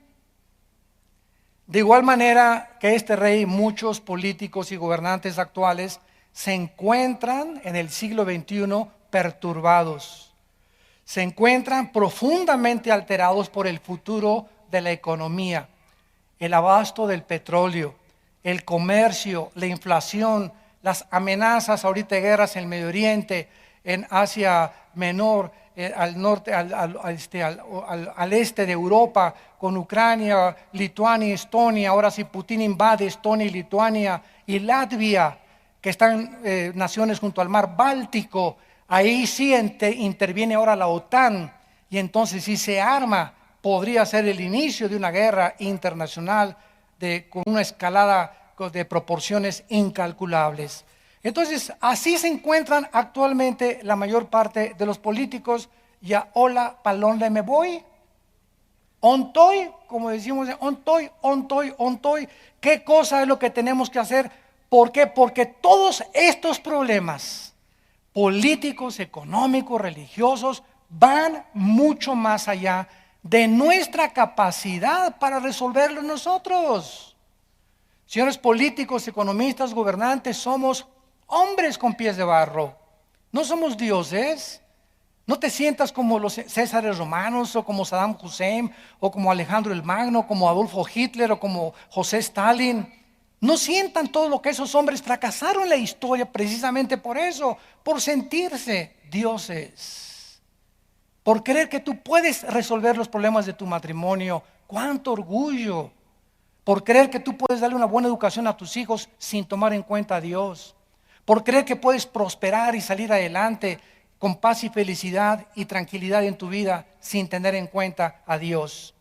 De igual manera que este rey, muchos políticos y gobernantes actuales se encuentran en el siglo XXI perturbados. Se encuentran profundamente alterados por el futuro de la economía, el abasto del petróleo, el comercio, la inflación, las amenazas ahorita de guerras en el Medio Oriente, en Asia Menor, al norte, al este de Europa, con Ucrania, Lituania, Estonia. Ahora sí Putin invade Estonia y Lituania y Latvia, que están naciones junto al mar Báltico. Ahí sí interviene ahora la OTAN, y entonces si se arma, podría ser el inicio de una guerra internacional con una escalada de proporciones incalculables. Entonces, así se encuentran actualmente la mayor parte de los políticos. Ya, hola, palonde me voy. Ontoy, como decimos, ontoy. ¿Qué cosa es lo que tenemos que hacer? ¿Por qué? Porque todos estos problemas políticos, económicos, religiosos, van mucho más allá de nuestra capacidad para resolverlo nosotros. Señores políticos, economistas, gobernantes, somos hombres con pies de barro. No somos dioses. No te sientas como los Césares romanos, o como Saddam Hussein, o como Alejandro el Magno, como Adolfo Hitler, o como José Stalin. No sientan todo lo que esos hombres fracasaron en la historia precisamente por eso, por sentirse dioses, por creer que tú puedes resolver los problemas de tu matrimonio. ¡Cuánto orgullo! Por creer que tú puedes darle una buena educación a tus hijos sin tomar en cuenta a Dios. Por creer que puedes prosperar y salir adelante con paz y felicidad y tranquilidad en tu vida sin tener en cuenta a Dios.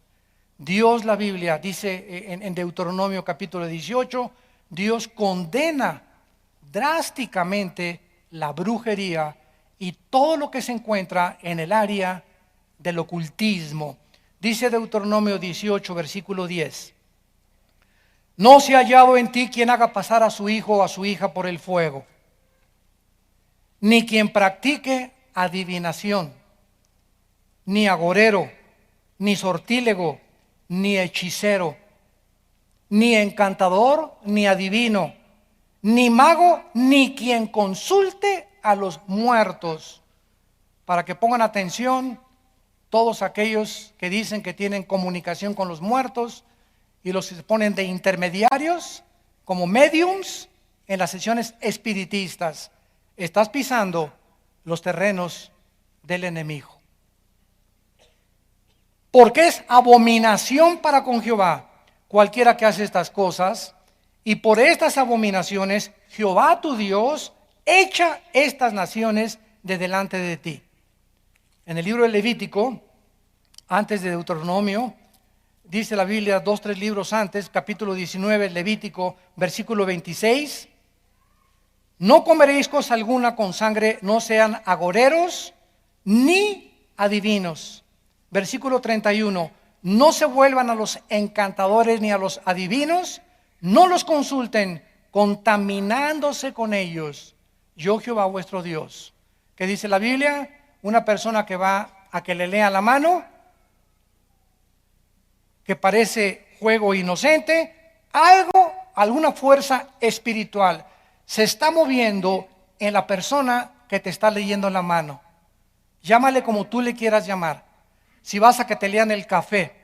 Dios, la Biblia dice en Deuteronomio capítulo 18, Dios condena drásticamente la brujería y todo lo que se encuentra en el área del ocultismo. Dice Deuteronomio 18, versículo 10. No se ha hallado en ti quien haga pasar a su hijo o a su hija por el fuego, ni quien practique adivinación, ni agorero, ni sortílego, ni hechicero, ni encantador, ni adivino, ni mago, ni quien consulte a los muertos. Para que pongan atención todos aquellos que dicen que tienen comunicación con los muertos y los que se ponen de intermediarios como mediums en las sesiones espiritistas. Estás pisando los terrenos del enemigo. Porque es abominación para con Jehová cualquiera que hace estas cosas, y por estas abominaciones Jehová tu Dios echa estas naciones de delante de ti. En el libro de Levítico, antes de Deuteronomio, dice la Biblia 2-3 libros antes, capítulo 19, Levítico, versículo 26. No comeréis cosa alguna con sangre, no sean agoreros ni adivinos. Versículo 31. No se vuelvan a los encantadores ni a los adivinos, no los consulten, contaminándose con ellos. Yo Jehová vuestro Dios. ¿Qué dice la Biblia? Una persona que va a que le lea la mano, que parece juego inocente, alguna fuerza espiritual se está moviendo en la persona que te está leyendo la mano. Llámale como tú le quieras llamar. Si vas a que te lean el café,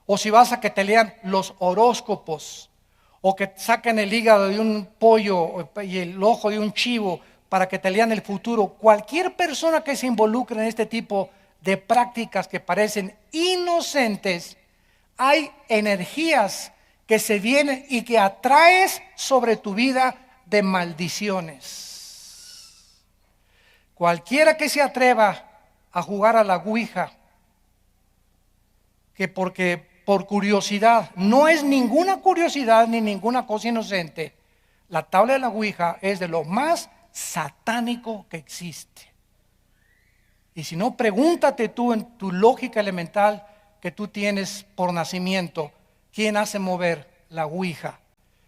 o si vas a que te lean los horóscopos, o que saquen el hígado de un pollo y el ojo de un chivo para que te lean el futuro. Cualquier persona que se involucre en este tipo de prácticas que parecen inocentes, hay energías que se vienen y que atraes sobre tu vida de maldiciones. Cualquiera que se atreva a jugar a la ouija, que porque por curiosidad, no es ninguna curiosidad ni ninguna cosa inocente, la tabla de la ouija es de lo más satánico que existe. Y si no, pregúntate tú en tu lógica elemental que tú tienes por nacimiento, ¿quién hace mover la ouija?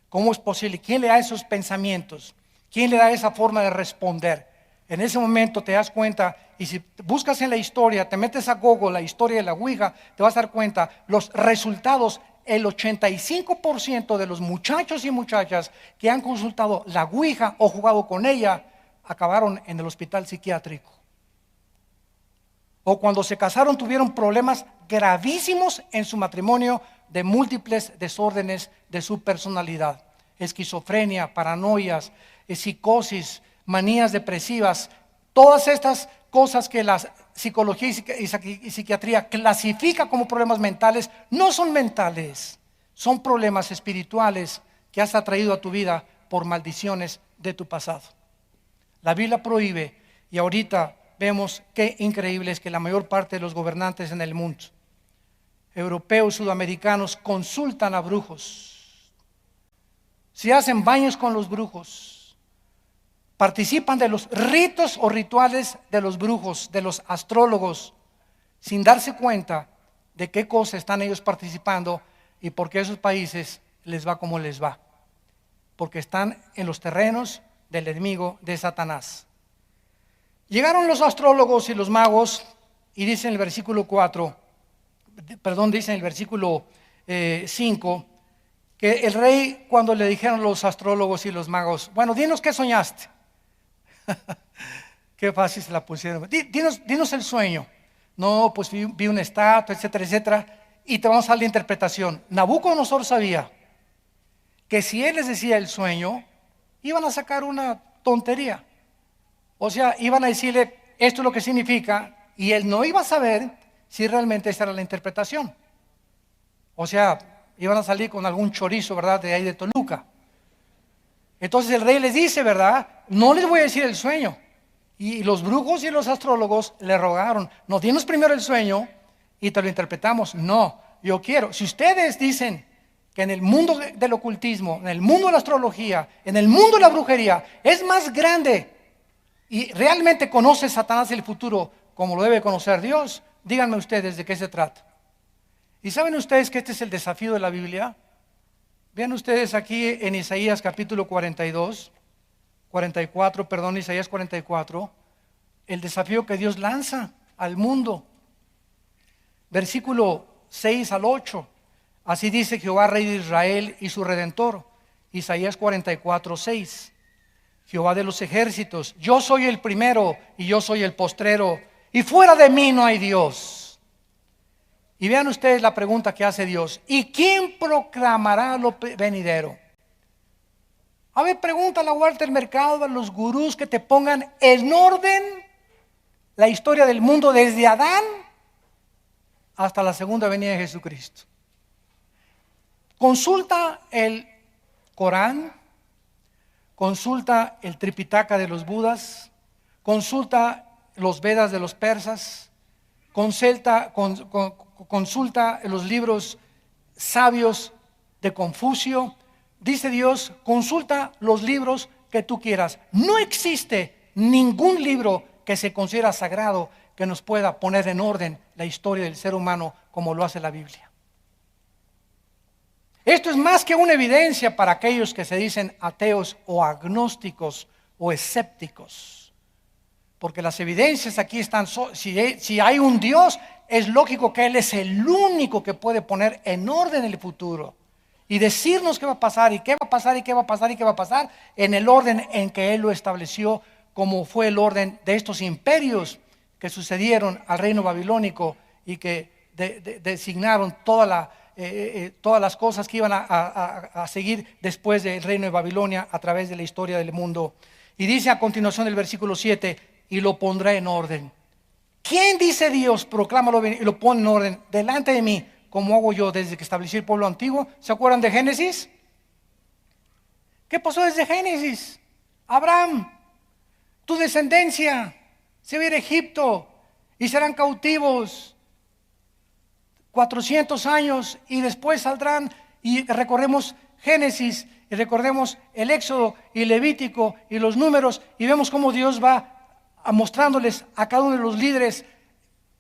¿Cómo es posible? ¿Quién le da esos pensamientos? ¿Quién le da esa forma de responder? En ese momento te das cuenta, y si buscas en la historia, te metes a Google la historia de la ouija, te vas a dar cuenta, los resultados, el 85% de los muchachos y muchachas que han consultado la ouija o jugado con ella, acabaron en el hospital psiquiátrico. O cuando se casaron tuvieron problemas gravísimos en su matrimonio de múltiples desórdenes de su personalidad. Esquizofrenia, paranoias, psicosis, manías depresivas, todas estas cosas que la psicología y psiquiatría clasifica como problemas mentales, no son mentales, son problemas espirituales que has atraído a tu vida por maldiciones de tu pasado. La Biblia prohíbe, y ahorita vemos qué increíble es que la mayor parte de los gobernantes en el mundo, europeos, sudamericanos, consultan a brujos, se hacen baños con los brujos, participan de los ritos o rituales de los brujos, de los astrólogos, sin darse cuenta de qué cosa están ellos participando y por qué a esos países les va como les va. Porque están en los terrenos del enemigo de Satanás. Llegaron los astrólogos y los magos y dice en el versículo 5, que el rey, cuando le dijeron los astrólogos y los magos, bueno, dinos qué soñaste. Qué fácil se la pusieron. Dinos el sueño. No, pues vi una estatua, etcétera, etcétera. Y te vamos a dar la interpretación. Nabucodonosor sabía que si él les decía el sueño, iban a sacar una tontería. O sea, iban a decirle, esto es lo que significa, y él no iba a saber si realmente esa era la interpretación. O sea, iban a salir con algún chorizo, ¿verdad? De ahí de Toluca. Entonces el rey les dice, ¿verdad? No les voy a decir el sueño. Y los brujos y los astrólogos le rogaron, no, dinos primero el sueño y te lo interpretamos. No, yo quiero, si ustedes dicen que en el mundo del ocultismo, en el mundo de la astrología, en el mundo de la brujería, es más grande y realmente conoce Satanás el futuro como lo debe conocer Dios, díganme ustedes de qué se trata. ¿Y saben ustedes que este es el desafío de la Biblia? Vean ustedes aquí en Isaías capítulo 44, Isaías 44, el desafío que Dios lanza al mundo. Versículo 6 al 8, así dice Jehová, Rey de Israel y su Redentor. Isaías 44, 6. Jehová de los ejércitos, yo soy el primero y yo soy el postrero, y fuera de mí no hay Dios. Y vean ustedes la pregunta que hace Dios, ¿y quién proclamará lo venidero? A ver, pregunta a la vuelta del mercado, a los gurús que te pongan en orden la historia del mundo desde Adán hasta la segunda venida de Jesucristo. Consulta el Corán, consulta el Tripitaka de los Budas, consulta los Vedas de los persas, consulta los libros sabios de Confucio. Dice Dios, consulta los libros que tú quieras. No existe ningún libro que se considera sagrado que nos pueda poner en orden la historia del ser humano como lo hace la Biblia. Esto es más que una evidencia para aquellos que se dicen ateos o agnósticos o escépticos. Porque las evidencias aquí están, si hay un Dios, es lógico que Él es el único que puede poner en orden el futuro y decirnos qué va a pasar y qué va a pasar y qué va a pasar y qué va a pasar en el orden en que Él lo estableció, como fue el orden de estos imperios que sucedieron al reino babilónico y que designaron todas las cosas que iban a seguir después del reino de Babilonia a través de la historia del mundo. Y dice a continuación del versículo 7, y lo pondrá en orden. ¿Quién dice Dios? Proclámalo y lo pone en orden delante de mí, como hago yo desde que establecí el pueblo antiguo. ¿Se acuerdan de Génesis? ¿Qué pasó desde Génesis? Abraham, tu descendencia se va a ir a Egipto y serán cautivos 400 años y después saldrán, y recorremos Génesis y recordemos el Éxodo y Levítico y los Números, y vemos cómo Dios va mostrándoles a cada uno de los líderes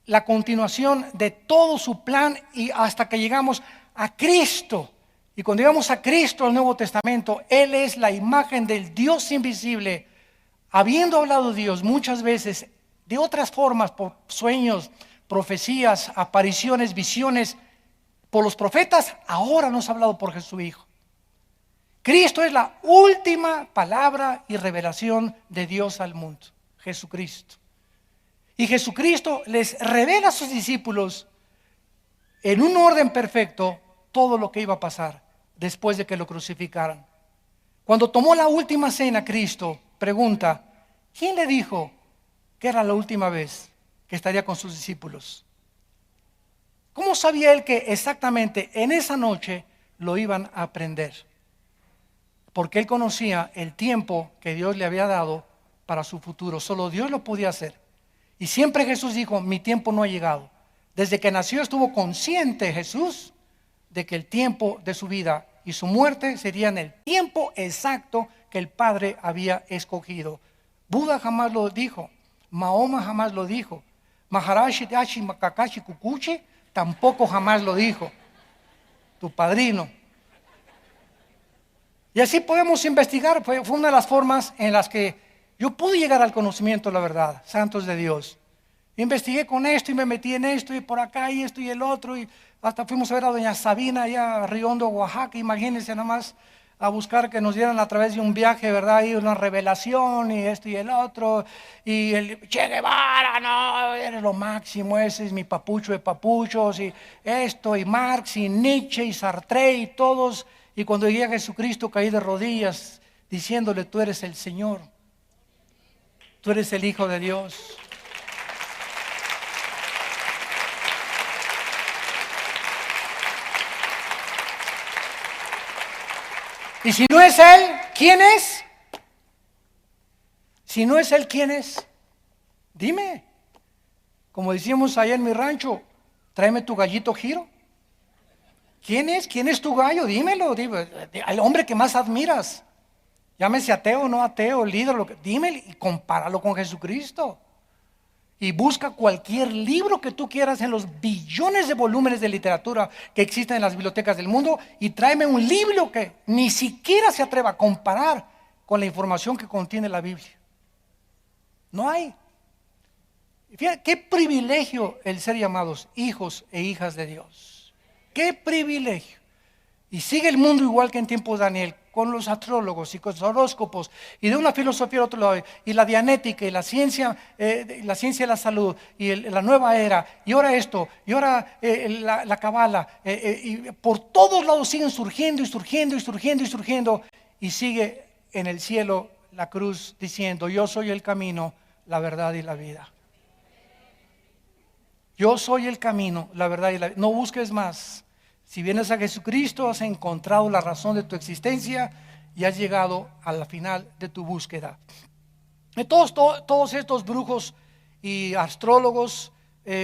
la continuación de todo su plan, y hasta que llegamos a Cristo. Y cuando llegamos a Cristo, al Nuevo Testamento, Él es la imagen del Dios invisible. Habiendo hablado Dios muchas veces de otras formas, por sueños, profecías, apariciones, visiones, por los profetas, ahora nos ha hablado por Jesús Hijo. Cristo es la última palabra y revelación de Dios al mundo, Jesucristo. Y Jesucristo les revela a sus discípulos en un orden perfecto todo lo que iba a pasar después de que lo crucificaran. Cuando tomó la última cena, Cristo pregunta, ¿quién le dijo que era la última vez que estaría con sus discípulos? ¿Cómo sabía él que exactamente en esa noche lo iban a aprender? Porque él conocía el tiempo que Dios le había dado para su futuro. Solo Dios lo podía hacer. Y siempre Jesús dijo, mi tiempo no ha llegado. Desde que nació estuvo consciente Jesús de que el tiempo de su vida y su muerte serían el tiempo exacto que el Padre había escogido. Buda jamás lo dijo, Mahoma jamás lo dijo, Maharashi Dashi Kakashi Kukuchi tampoco jamás lo dijo, tu padrino. Y así podemos investigar. Fue una de las formas en las que yo pude llegar al conocimiento de la verdad, santos de Dios. Investigué con esto y me metí en esto y por acá y esto y el otro, y hasta fuimos a ver a doña Sabina allá a Río Hondo, Oaxaca. Imagínense nada más, a buscar que nos dieran a través de un viaje, ¿verdad? Y una revelación y esto y el otro, y el Che Guevara, no, eres lo máximo, ese es mi papucho de papuchos, y esto, y Marx, y Nietzsche, y Sartre, y todos. Y cuando llegué a Jesucristo caí de rodillas diciéndole, tú eres el Señor, tú eres el Hijo de Dios. Y si no es Él, ¿quién es? Si no es Él, ¿quién es? Dime. Como decíamos allá en mi rancho, tráeme tu gallito giro. ¿Quién es? ¿Quién es tu gallo? Dímelo, dime. Al hombre que más admiras. Llámese ateo o no ateo, líder, dime y compáralo con Jesucristo. Y busca cualquier libro que tú quieras en los billones de volúmenes de literatura que existen en las bibliotecas del mundo, y tráeme un libro que ni siquiera se atreva a comparar con la información que contiene la Biblia. No hay. Fíjate, qué privilegio el ser llamados hijos e hijas de Dios. Qué privilegio. Y sigue el mundo igual que en tiempos de Daniel, con los astrólogos y con los horóscopos, y de una filosofía al otro lado, y la dianética, y la ciencia de la salud, y la nueva era, y ahora esto, y ahora la cabala, y por todos lados siguen surgiendo y surgiendo y surgiendo y surgiendo, y sigue en el cielo la cruz diciendo, yo soy el camino, la verdad y la vida. Yo soy el camino, la verdad y la vida. No busques más. Si vienes a Jesucristo, has encontrado la razón de tu existencia y has llegado a la final de tu búsqueda. Todos estos brujos y astrólogos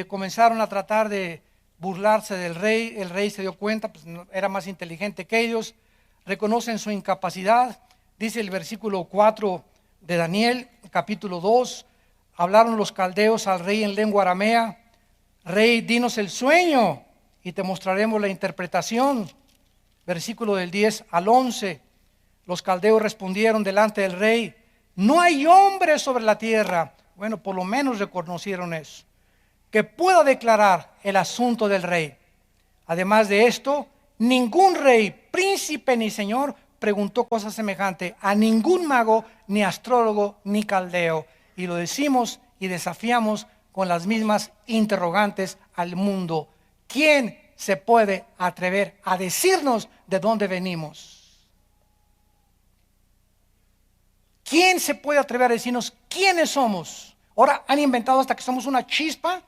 comenzaron a tratar de burlarse del rey. El rey se dio cuenta, pues era más inteligente que ellos. Reconocen su incapacidad. Dice el versículo 4 de Daniel, capítulo 2. Hablaron los caldeos al rey en lengua aramea. Rey, dinos el sueño y te mostraremos la interpretación. Versículo del 10 al 11. Los caldeos respondieron delante del rey, no hay hombre sobre la tierra. Bueno, por lo menos reconocieron eso, que pueda declarar el asunto del rey. Además de esto, ningún rey, príncipe ni señor preguntó cosa semejante a ningún mago, ni astrólogo, ni caldeo. Y lo decimos y desafiamos con las mismas interrogantes al mundo. ¿Quién se puede atrever a decirnos de dónde venimos? ¿Quién se puede atrever a decirnos quiénes somos? Ahora han inventado hasta que somos una chispa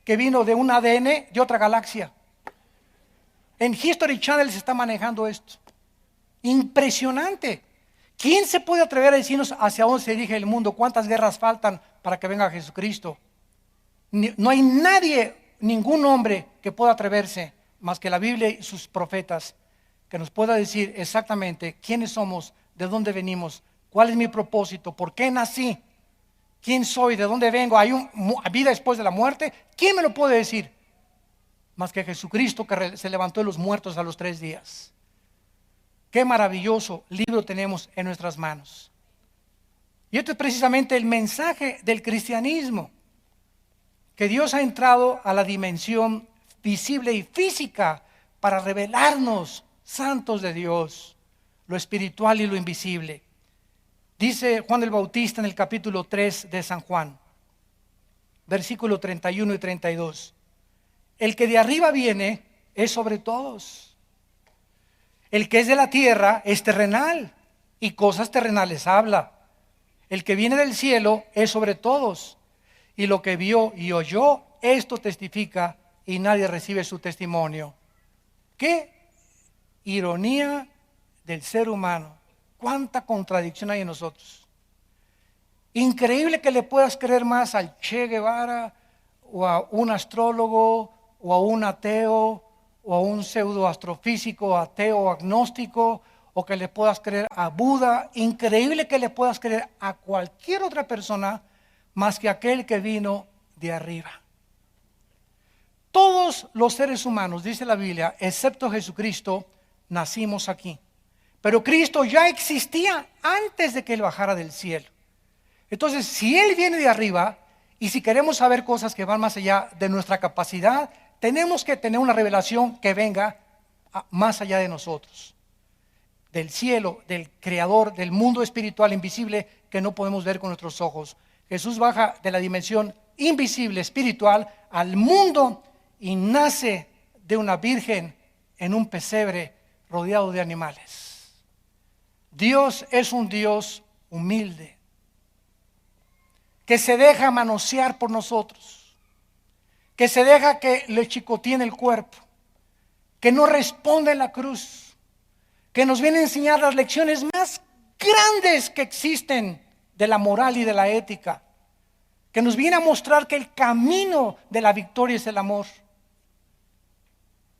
que vino de un ADN de otra galaxia. En History Channel se está manejando esto. Impresionante. ¿Quién se puede atrever a decirnos hacia dónde se dirige el mundo? ¿Cuántas guerras faltan para que venga Jesucristo? No hay nadie, ningún hombre que pueda atreverse, más que la Biblia y sus profetas, que nos pueda decir exactamente quiénes somos, de dónde venimos, cuál es mi propósito, por qué nací, quién soy, de dónde vengo, hay vida después de la muerte. ¿Quién me lo puede decir? Más que Jesucristo, que se levantó de los muertos a los 3 días. Qué maravilloso libro tenemos en nuestras manos. Y esto es precisamente el mensaje del cristianismo, que Dios ha entrado a la dimensión visible y física para revelarnos, santos de Dios, lo espiritual y lo invisible. Dice Juan el Bautista en el capítulo 3 de San Juan, versículo 31 y 32. El que de arriba viene es sobre todos. El que es de la tierra es terrenal y cosas terrenales habla. El que viene del cielo es sobre todos. Y lo que vio y oyó, esto testifica, y nadie recibe su testimonio. Qué ironía del ser humano. Cuánta contradicción hay en nosotros. Increíble que le puedas creer más al Che Guevara, o a un astrólogo, o a un ateo, o a un pseudoastrofísico, ateo o agnóstico, o que le puedas creer a Buda. Increíble que le puedas creer a cualquier otra persona más que aquel que vino de arriba. Todos los seres humanos, dice la Biblia, excepto Jesucristo, nacimos aquí. Pero Cristo ya existía antes de que Él bajara del cielo. Entonces, si Él viene de arriba, y si queremos saber cosas que van más allá de nuestra capacidad, tenemos que tener una revelación que venga más allá de nosotros. Del cielo, del creador, del mundo espiritual invisible que no podemos ver con nuestros ojos. Jesús baja de la dimensión invisible, espiritual, al mundo y nace de una virgen en un pesebre rodeado de animales. Dios es un Dios humilde, que se deja manosear por nosotros, que se deja que le chicoteen el cuerpo, que no responde en la cruz, que nos viene a enseñar las lecciones más grandes que existen de la moral y de la ética, que nos viene a mostrar que el camino de la victoria es el amor,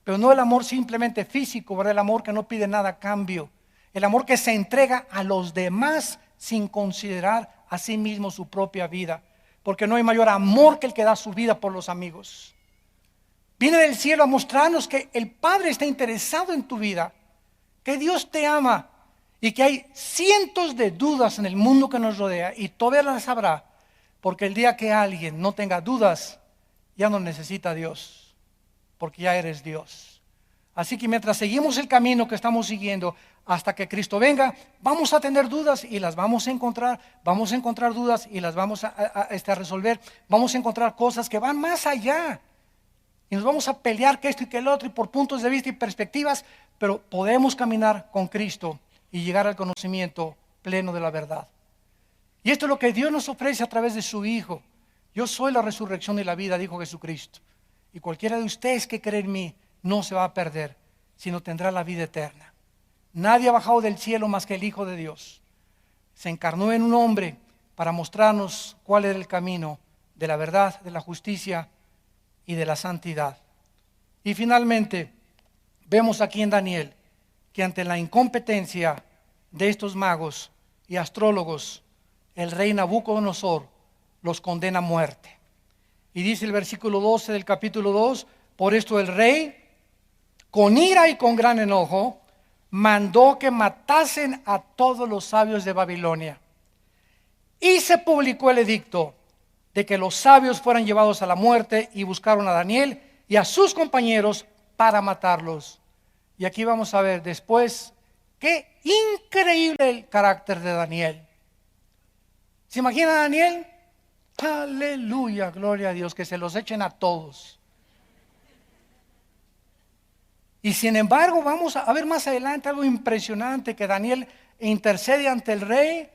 pero no el amor simplemente físico, ¿verdad? El amor que no pide nada a cambio, el amor que se entrega a los demás sin considerar a sí mismo su propia vida, porque no hay mayor amor que el que da su vida por los amigos. Viene del cielo a mostrarnos que el Padre está interesado en tu vida, que Dios te ama y que hay cientos de dudas en el mundo que nos rodea y todavía las habrá, porque el día que alguien no tenga dudas, ya no necesita a Dios, porque ya eres Dios. Así que mientras seguimos el camino que estamos siguiendo hasta que Cristo venga, vamos a tener dudas y las vamos a encontrar dudas y las vamos a resolver, vamos a encontrar cosas que van más allá y nos vamos a pelear que esto y que el otro y por puntos de vista y perspectivas, pero podemos caminar con Cristo y llegar al conocimiento pleno de la verdad. Y esto es lo que Dios nos ofrece a través de su Hijo. Yo soy la resurrección y la vida, dijo Jesucristo, y cualquiera de ustedes que cree en mí no se va a perder, sino tendrá la vida eterna. Nadie ha bajado del cielo más que el Hijo de Dios. Se encarnó en un hombre para mostrarnos cuál era el camino de la verdad, de la justicia y de la santidad. Y finalmente, vemos aquí en Daniel que ante la incompetencia de estos magos y astrólogos, el rey Nabucodonosor los condena a muerte. Y dice el versículo 12 del capítulo 2, por esto el rey, con ira y con gran enojo, mandó que matasen a todos los sabios de Babilonia. Y se publicó el edicto de que los sabios fueran llevados a la muerte, y buscaron a Daniel y a sus compañeros para matarlos. Y aquí vamos a ver después qué increíble el carácter de Daniel. ¿Se imagina a Daniel? Aleluya, gloria a Dios, que se los echen a todos. Y sin embargo, vamos a ver más adelante algo impresionante, que Daniel intercede ante el rey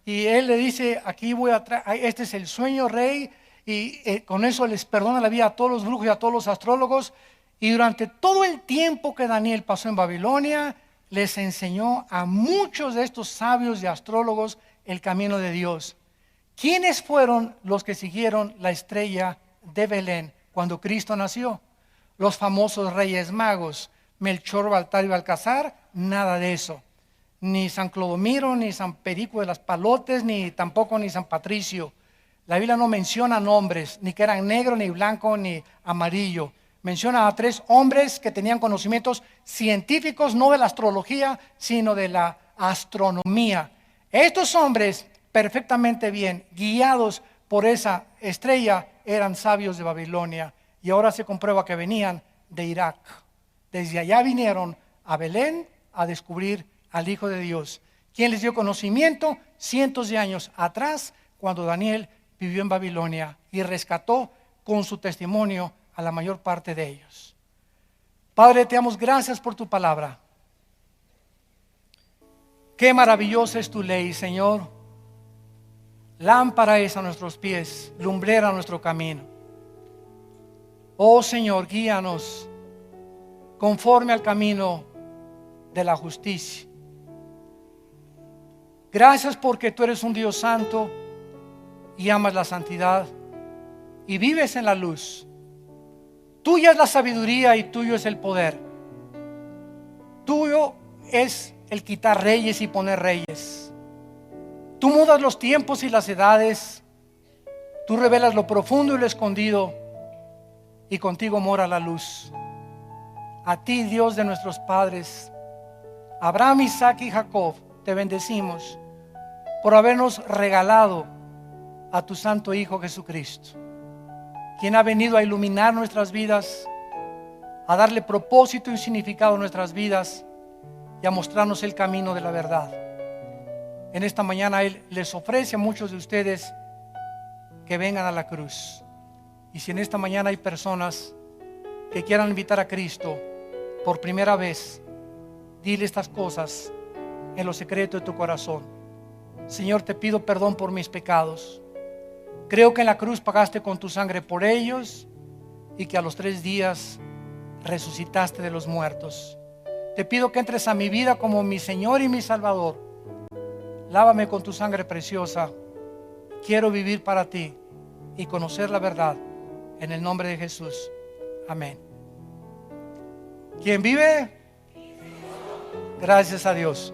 y él le dice, aquí voy a este es el sueño, rey, y con eso les perdona la vida a todos los brujos y a todos los astrólogos. Y durante todo el tiempo que Daniel pasó en Babilonia, les enseñó a muchos de estos sabios y astrólogos el camino de Dios. ¿Quiénes fueron los que siguieron la estrella de Belén cuando Cristo nació? Los famosos reyes magos, Melchor, Baltar y Balcazar. Nada de eso. Ni San Clodomiro, ni San Perico de las Palotes, ni tampoco ni San Patricio. La Biblia no menciona nombres, ni que eran negro, ni blanco, ni amarillo. Menciona a 3 hombres que tenían conocimientos científicos, no de la astrología, sino de la astronomía. Estos hombres, perfectamente bien, guiados por esa estrella, eran sabios de Babilonia. Y ahora se comprueba que venían de Irak. Desde allá vinieron a Belén a descubrir al Hijo de Dios, quien les dio conocimiento cientos de años atrás, cuando Daniel vivió en Babilonia y rescató con su testimonio a la mayor parte de ellos. Padre, te damos gracias por tu palabra. Qué maravillosa es tu ley, Señor. Lámpara es a nuestros pies, lumbrera a nuestro camino. Oh Señor, guíanos conforme al camino de la justicia. Gracias porque tú eres un Dios santo y amas la santidad y vives en la luz. Tuya es la sabiduría y tuyo es el poder. Tuyo es el quitar reyes y poner reyes. Tú mudas los tiempos y las edades. Tú revelas lo profundo y lo escondido, y contigo mora la luz. A ti, Dios de nuestros padres, Abraham, Isaac y Jacob, te bendecimos por habernos regalado a tu santo Hijo Jesucristo, quien ha venido a iluminar nuestras vidas, a darle propósito y significado a nuestras vidas y a mostrarnos el camino de la verdad. En esta mañana Él les ofrece a muchos de ustedes que vengan a la cruz. Y si en esta mañana hay personas que quieran invitar a Cristo por primera vez, dile estas cosas en lo secreto de tu corazón. Señor, te pido perdón por mis pecados. Creo que en la cruz pagaste con tu sangre por ellos y que a los 3 días resucitaste de los muertos. Te pido que entres a mi vida como mi Señor y mi Salvador. Lávame con tu sangre preciosa. Quiero vivir para ti y conocer la verdad. En el nombre de Jesús. Amén. ¿Quién vive? Gracias a Dios.